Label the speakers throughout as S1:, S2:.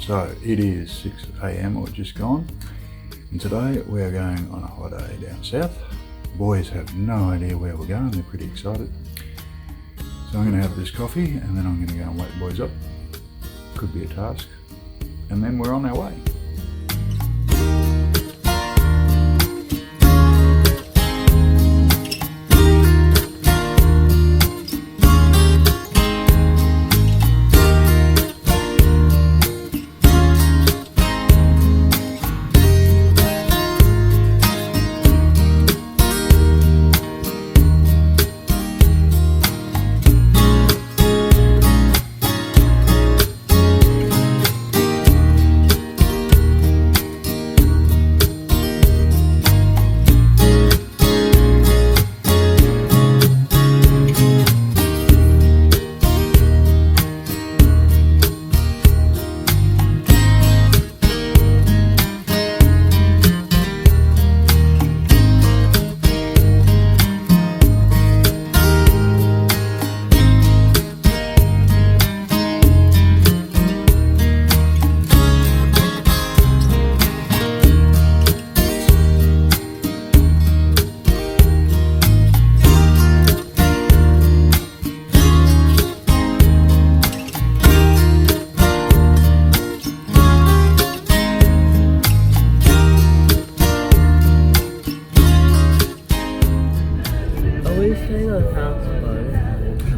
S1: So it is 6 a.m. or just gone, and today we are going on a holiday down south. The boys have no idea where we're going, they're pretty excited. So I'm going to have this coffee and then I'm going to go and wake the boys up. Could be a task. And then we're on our way.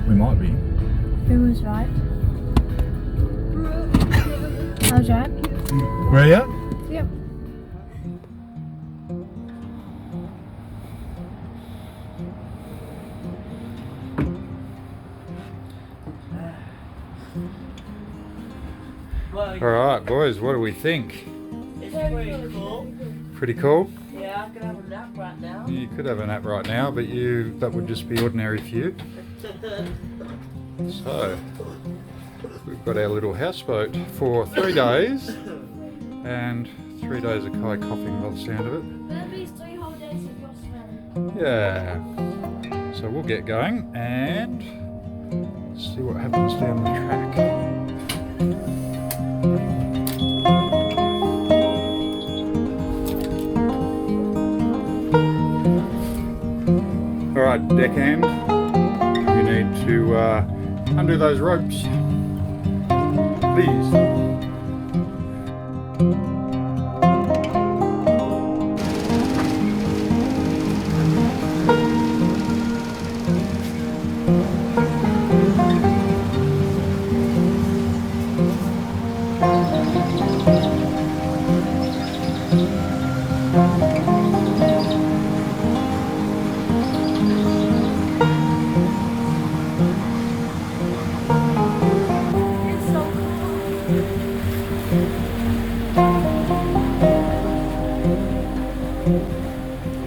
S1: We might be.
S2: Who was right? I was right.
S1: Where are you?
S2: Yep.
S1: Alright boys, what do we think?
S3: It's pretty cool.
S1: Pretty cool?
S3: Yeah, I could have a nap right now.
S1: You could have a nap right now, but that would just be ordinary for you. So, we've got our little houseboat for 3 days, and 3 days of Kai coughing by the sound of it.
S2: That'll be 3 whole days of your smelling.
S1: Yeah. So we'll get going and see what happens down the track. Alright, deckhand, you need to undo those ropes, please.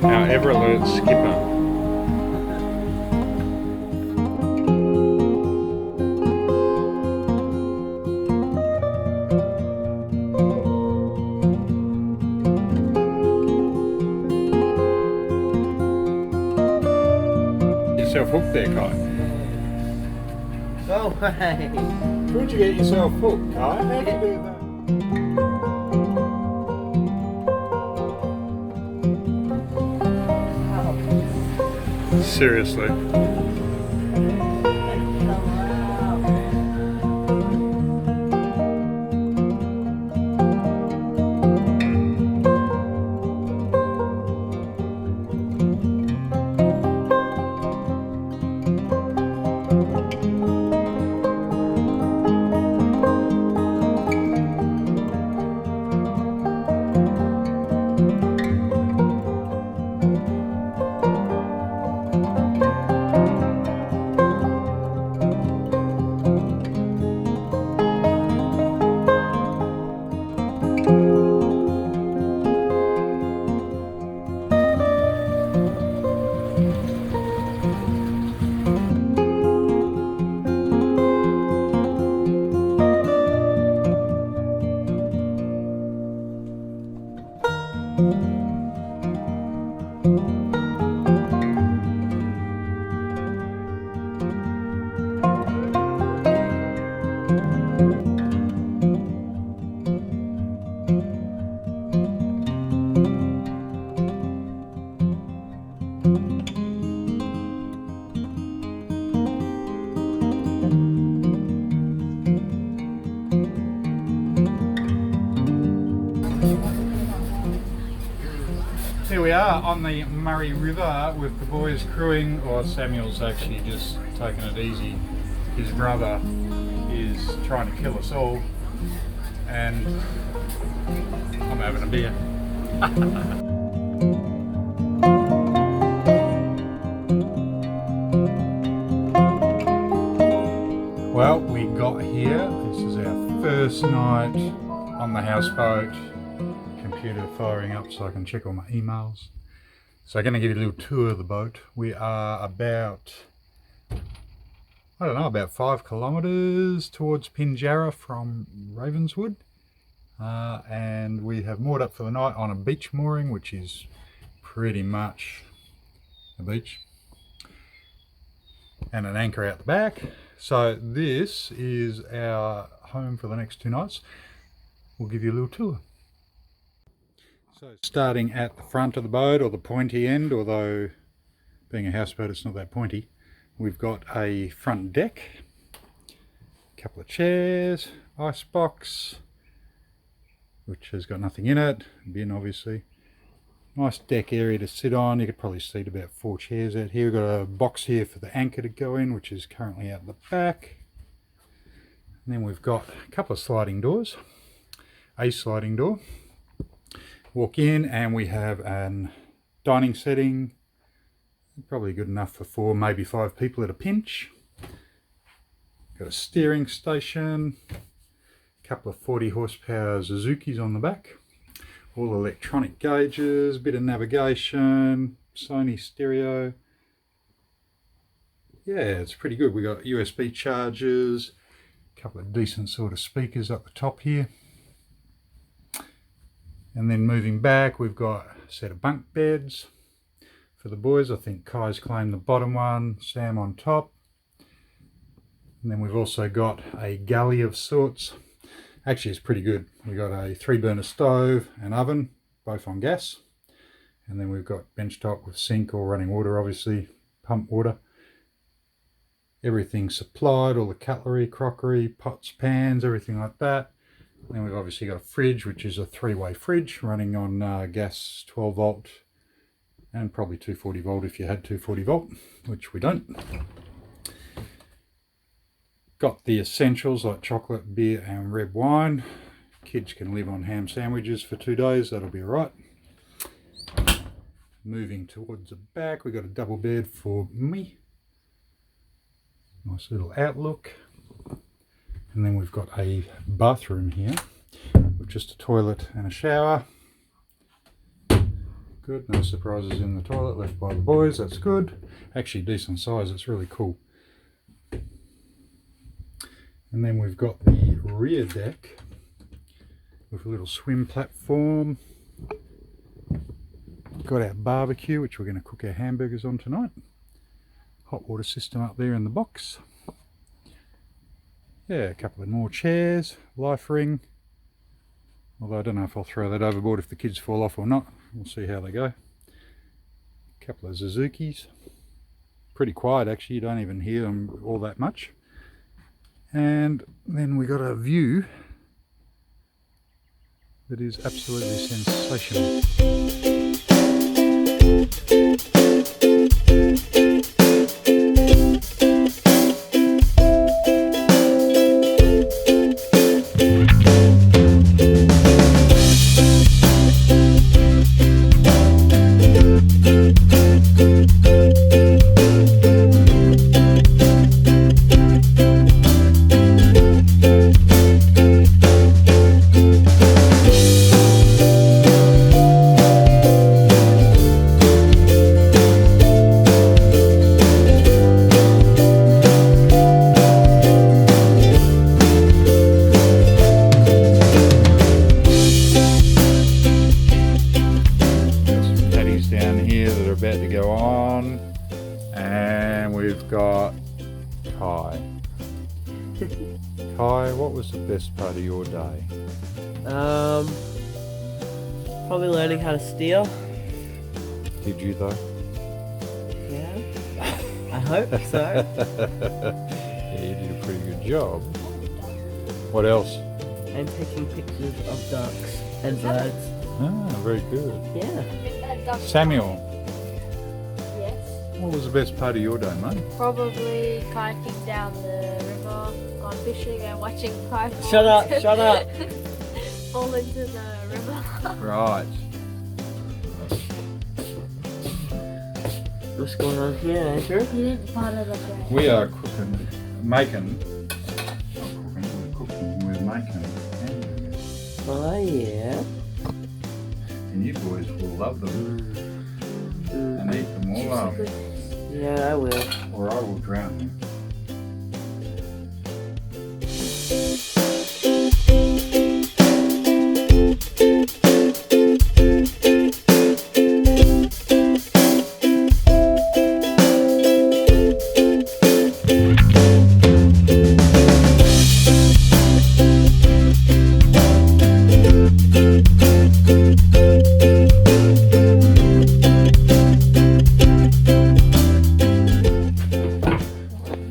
S1: Our ever-alert skipper. Yourself hooked there, Kai.
S3: Go away.
S1: Where'd you get yourself hooked, Kai? How'd you do that? Seriously. we are on the Murray River with the boys crewing, or Samuel's actually just taking it easy. His brother is trying to kill us all, and I'm having a beer. Well, we got here. This is our first night on the houseboat. Computer firing up so I can check all my emails. So I'm going to give you a little tour of the boat. We are about, I don't know, about 5 kilometres towards Pinjarra from Ravenswood. And we have moored up for the night on a beach mooring, which is pretty much a beach. And an anchor out the back. So this is our home for the next 2 nights. We'll give you a little tour. So starting at the front of the boat, or the pointy end, although being a houseboat it's not that pointy, we've got a front deck, a couple of chairs, ice box, which has got nothing in it, bin obviously. Nice deck area to sit on. You could probably seat about 4 chairs out here. We've got a box here for the anchor to go in, which is currently out the back. And then we've got a couple of sliding doors, a sliding door. Walk in and we have an dining setting, probably good enough for 4, maybe 5 people at a pinch. Got a steering station, a couple of 40 horsepower Suzukis on the back, all electronic gauges, bit of navigation, Sony stereo. Yeah, it's pretty good. We got USB chargers, a couple of decent sort of speakers up the top here. And then moving back, we've got a set of bunk beds for the boys. I think Kai's claimed the bottom one, Sam on top. And then we've also got a galley of sorts. Actually, it's pretty good. We've got a 3-burner stove and oven, both on gas. And then we've got bench top with sink or running water, obviously, pump water. Everything supplied, all the cutlery, crockery, pots, pans, everything like that. Then we've obviously got a fridge, which is a 3-way fridge running on gas 12 volt and probably 240 volt if you had 240 volt, which we don't. Got the essentials like chocolate, beer and red wine. Kids can live on ham sandwiches for 2 days, that'll be all right. Moving towards the back, we've got a double bed for me. Nice little outlook. And then we've got a bathroom here with just a toilet and a shower. Good, no surprises in the toilet left by the boys, that's good. Actually decent size, it's really cool. And then we've got the rear deck with a little swim platform. Got our barbecue, which we're going to cook our hamburgers on tonight. Hot water system up there in the box. Yeah, a couple of more chairs, life ring. Although I don't know if I'll throw that overboard if the kids fall off or not. We'll see how they go. A couple of Suzukis. Pretty quiet actually, you don't even hear them all that much. And then we got a view that is absolutely sensational. About to go on, and we've got Kai. Kai, what was the best part of your day?
S3: Probably learning how to steer.
S1: Did you though?
S3: Yeah. I hope so.
S1: Yeah, you did a pretty good job. What else?
S3: And taking pictures of ducks and birds.
S1: Ah, very good.
S3: Yeah.
S1: Samuel,
S2: Yes.
S1: what was the best part of your day, mate?
S2: Probably kayaking down the river, gone fishing and watching kite
S3: Shut up, shut up.
S2: fall into the river.
S1: Right.
S3: What's going on here, Andrew?
S2: You didn't follow the bread.
S1: We are making hamburgers.
S3: Oh, yeah.
S1: And you boys will love them and eat them all up,
S3: Yeah, I will.
S1: or I will drown them.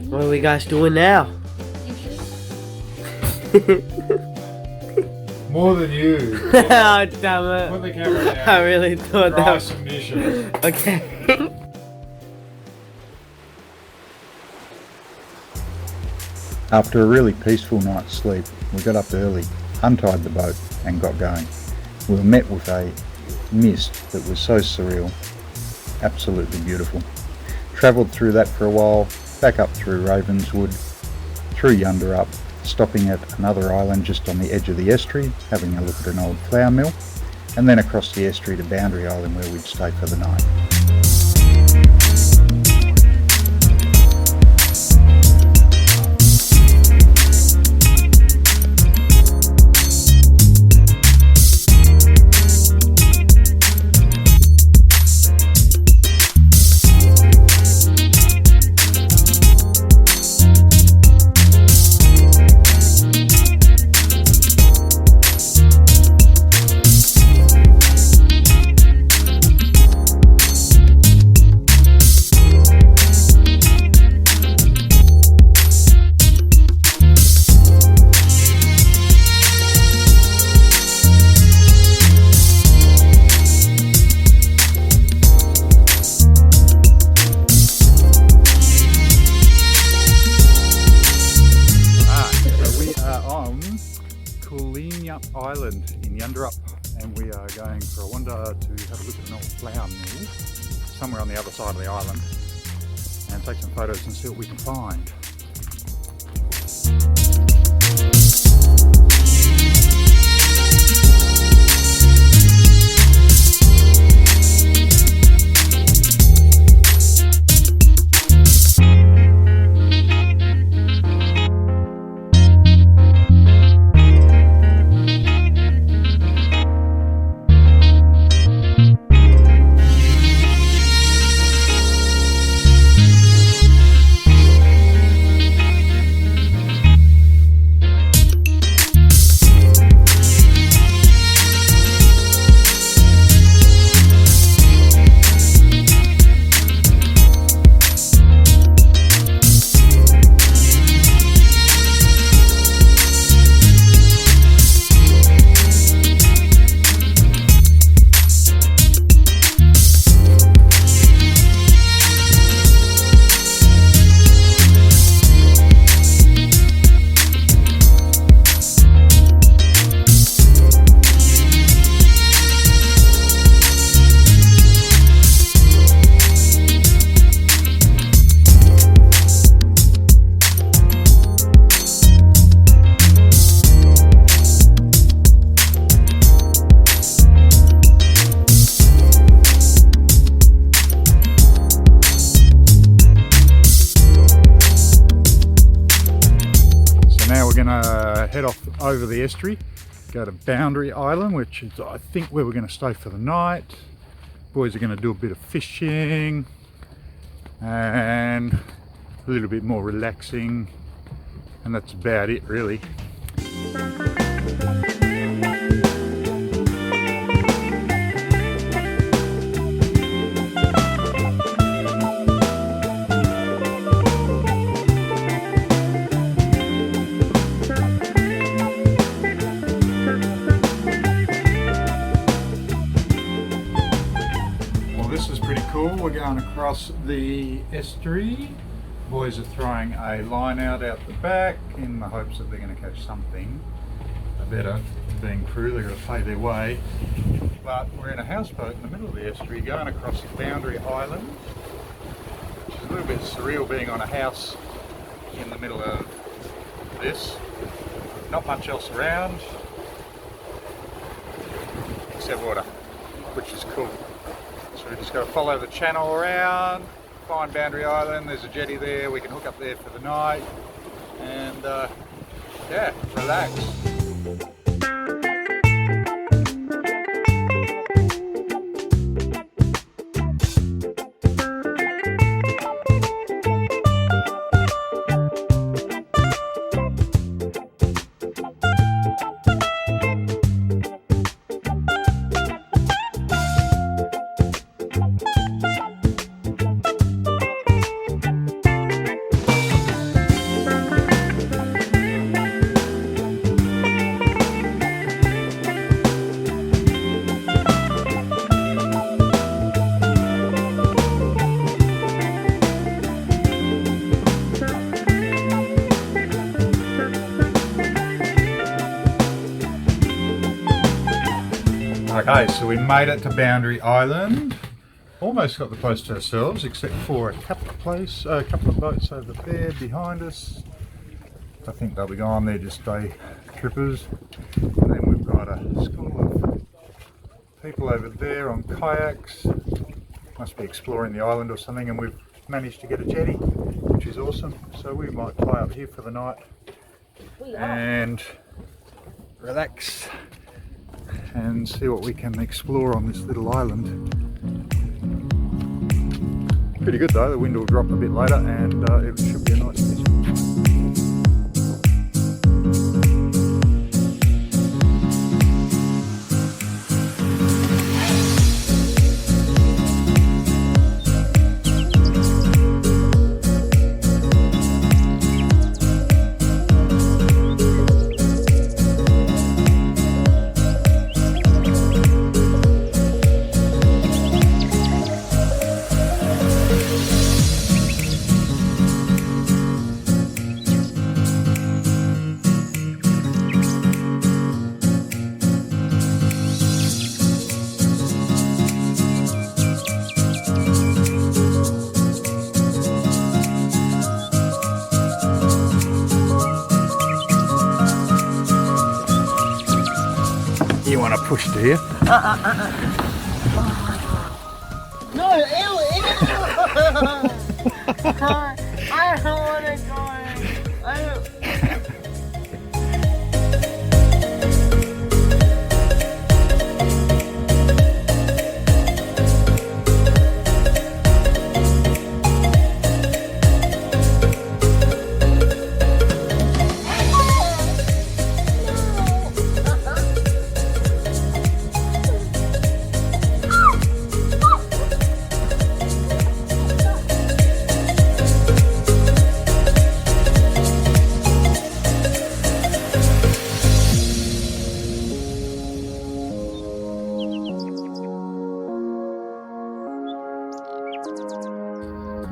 S3: What are we guys doing now?
S1: More than you.
S3: Oh, damn it.
S1: Put the camera down.
S3: I really thought
S1: Try
S3: that.
S1: some dishes.
S3: Okay.
S1: After a really peaceful night's sleep, we got up early, untied the boat and got going. We were met with a mist that was so surreal, absolutely beautiful. Travelled through that for a while, back up through Ravenswood, through Yunderup, stopping at another island just on the edge of the estuary, having a look at an old flour mill, and then across the estuary to Boundary Island where we'd stay for the night. Island in Yunderup, and we are going for a wander to have a look at an old flour mill somewhere on the other side of the island and take some photos and see what we can find. Head off over the estuary, go to Boundary Island, which is I think where we're going to stay for the night. Boys are going to do a bit of fishing and a little bit more relaxing, and that's about it really. we're going across the estuary. Boys are throwing a line out the back in the hopes that they're going to catch something better. Being crew, they've got to pay their way. But we're in a houseboat in the middle of the estuary going across the Boundary Island, which is a little bit surreal being on a house in the middle of this. Not much else around except water, which is cool. So we just got to follow the channel around, find Boundary Island. There's a jetty there, we can hook up there for the night and yeah, relax. Okay, so we made it to Boundary Island. Almost got the place to ourselves, except for a couple of boats over there behind us. I think they'll be gone. They're just day trippers. And then we've got a school of people over there on kayaks. Must be exploring the island or something. And we've managed to get a jetty, which is awesome. So we might fly up here for the night and relax and see what we can explore on this little island. Pretty good though, the wind will drop a bit later and it should be a nice peaceful time. You want to push, do you?
S3: No, ew, ew! I don't want to go.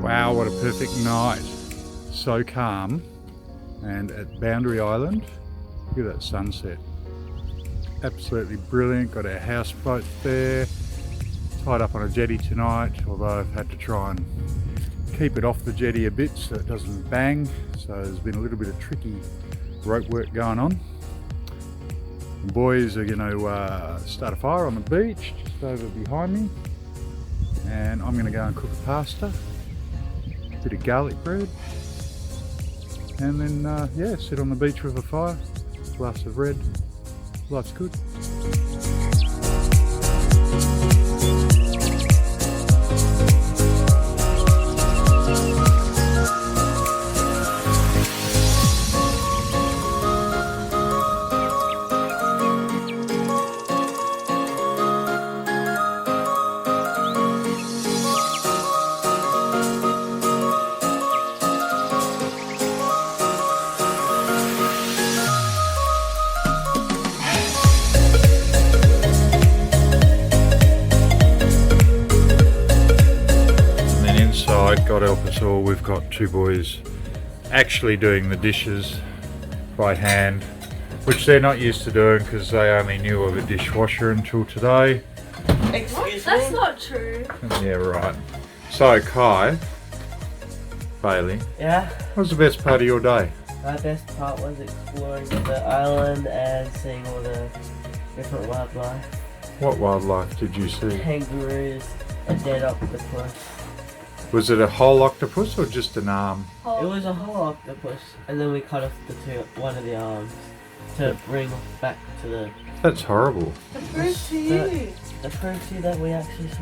S1: Wow, what a perfect night. So calm. And at Boundary Island, look at that sunset. Absolutely brilliant. Got our houseboat there. Tied up on a jetty tonight, although I've had to try and keep it off the jetty a bit so it doesn't bang. So there's been a little bit of tricky rope work going on. The boys are going to start a fire on the beach just over behind me. And I'm going to go and cook a pasta. Bit of garlic bread, and then yeah, sit on the beach with a fire, glass of red. Life's good. God help us all, we've got two boys actually doing the dishes by hand, which they're not used to doing because they only knew of a dishwasher until today.
S3: Excuse
S2: That's
S3: me?
S2: not true.
S1: Yeah, right. So Kai, Bailey,
S3: Yeah?
S1: what was the best part of your day?
S3: My best part was exploring the island and seeing all the different wildlife.
S1: What wildlife did you see?
S3: Kangaroos, a dead octopus.
S1: Was it a whole octopus or just an arm?
S3: It was a whole octopus, and then we cut off one of the arms to bring back to the
S1: That's horrible.
S2: The proof to you.
S3: the proof to you that we actually saw.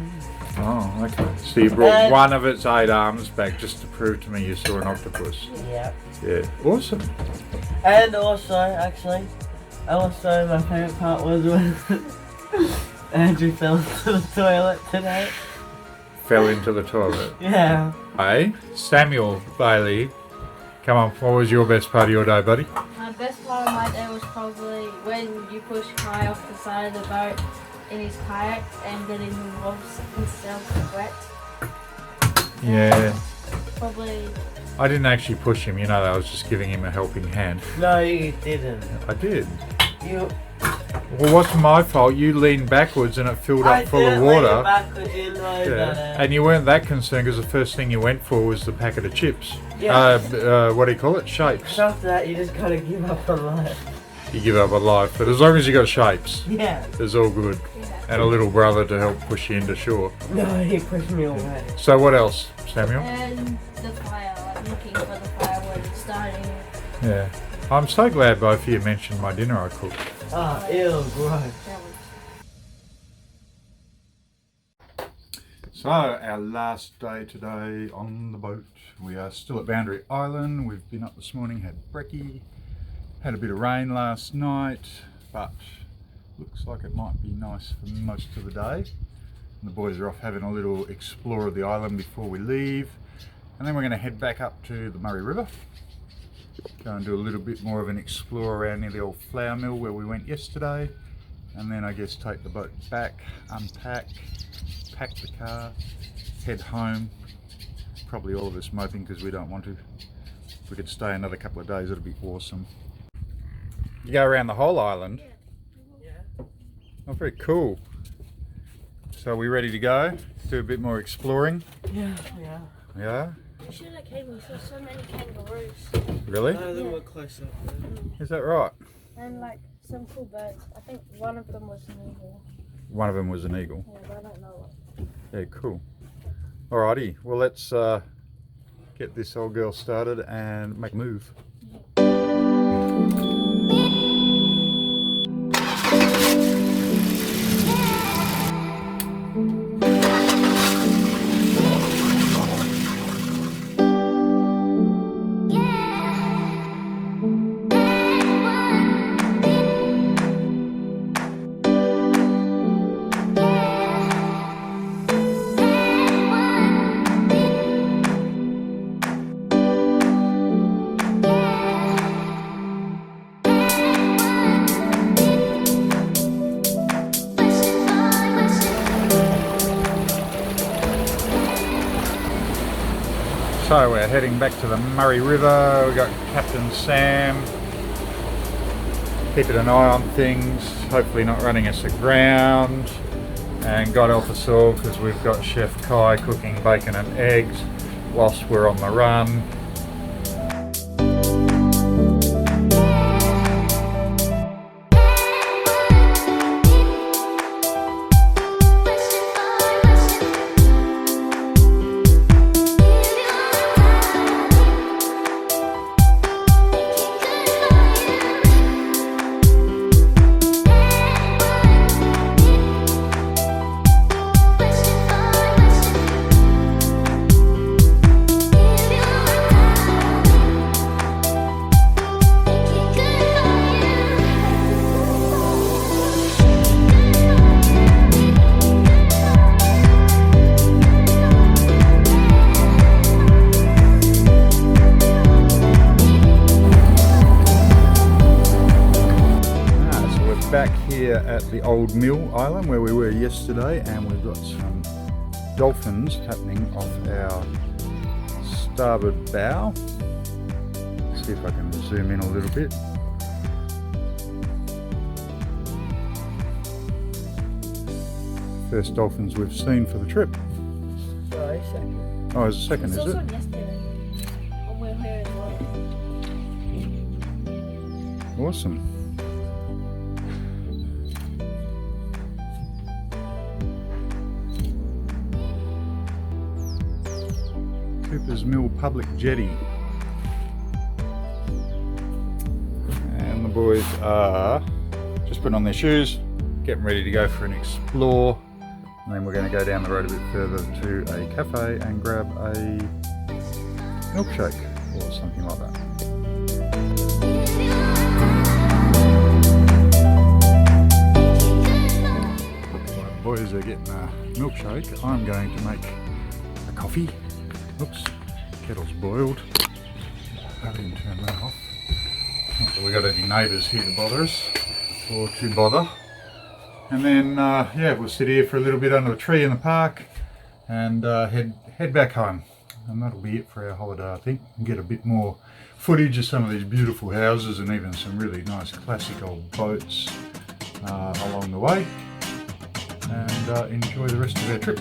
S1: Oh, okay. So you brought one of its 8 arms back just to prove to me you saw an octopus.
S3: Yeah.
S1: Yeah, awesome.
S3: And also, actually, my favourite part was when Andrew fell into the toilet today.
S1: Fell into the toilet.
S3: Yeah.
S1: Hey, Samuel Bailey, come on, what was your best part of your day, buddy?
S2: My best part of my day was probably when you pushed Kai off the side of the boat in his kayak and getting himself wet.
S1: Yeah.
S2: Probably.
S1: I didn't actually push him, you know, I was just giving him a helping hand.
S3: No, you didn't.
S1: I did.
S3: You.
S1: Well, what's my fault? You leaned backwards and it filled up full of water.
S3: Backwards, you know that.
S1: And you weren't that concerned because the first thing you went for was the packet of chips.
S3: Yeah.
S1: What do you call it? Shapes.
S3: After that, you just gotta give up on life.
S1: You give up on life, but as long as you got shapes,
S3: Yeah.
S1: it's all good.
S2: Yeah.
S1: And a little brother to help push you into shore.
S3: No, he pushed me away.
S1: So what else, Samuel?
S2: And the fire, like looking for the firewood and starting it.
S1: Yeah. I'm so glad both of you mentioned my dinner I cooked.
S3: Oh, ew, gross.
S2: That was
S1: So, our last day today on the boat. We are still at Boundary Island. We've been up this morning, had brekkie. Had a bit of rain last night, but looks like it might be nice for most of the day. And the boys are off having a little explore of the island before we leave. And then we're going to head back up to the Murray River. Go and do a little bit more of an explore around near the old flour mill where we went yesterday. And then I guess take the boat back, unpack, pack the car, head home. Probably all of us moping because we don't want to. If we could stay another couple of days, it'd be awesome. You go around the whole island?
S3: Yeah.
S1: Oh, very cool. So are we ready to go? Do a bit more exploring?
S3: Yeah.
S1: Yeah?
S2: We should have came, we saw so many kangaroos.
S1: Really?
S3: No, then we're close up then.
S1: Is that right?
S2: And like some cool birds. I think one of them was an eagle.
S1: One of them was an eagle.
S2: Yeah, but I don't know what.
S1: Yeah, cool. Alrighty, well let's get this old girl started and make a move. So we're heading back to the Murray River. We've got Captain Sam keeping an eye on things, hopefully not running us aground. And God help us all because we've got Chef Kai cooking bacon and eggs whilst we're on the run. Back here at the old mill island where we were yesterday, and we've got some dolphins happening off our starboard bow. See if I can zoom in a little bit. First dolphins we've seen for the trip.
S3: Sorry, second.
S1: Oh, it's a second, is
S2: Saw
S1: it?
S2: some yesterday. On way here as well.
S1: Awesome. Cooper's Mill Public Jetty. And the boys are just putting on their shoes, getting ready to go for an explore. And then we're going to go down the road a bit further to a cafe and grab a milkshake or something like that. While the boys are getting a milkshake, I'm going to make a coffee. Oops, kettle's boiled. Hurry and turn that off. Not that we got any neighbours here to bother us or to bother. And then, yeah, we'll sit here for a little bit under the tree in the park and head back home. And that'll be it for our holiday, I think. And get a bit more footage of some of these beautiful houses and even some really nice classic old boats along the way. And enjoy the rest of our trip.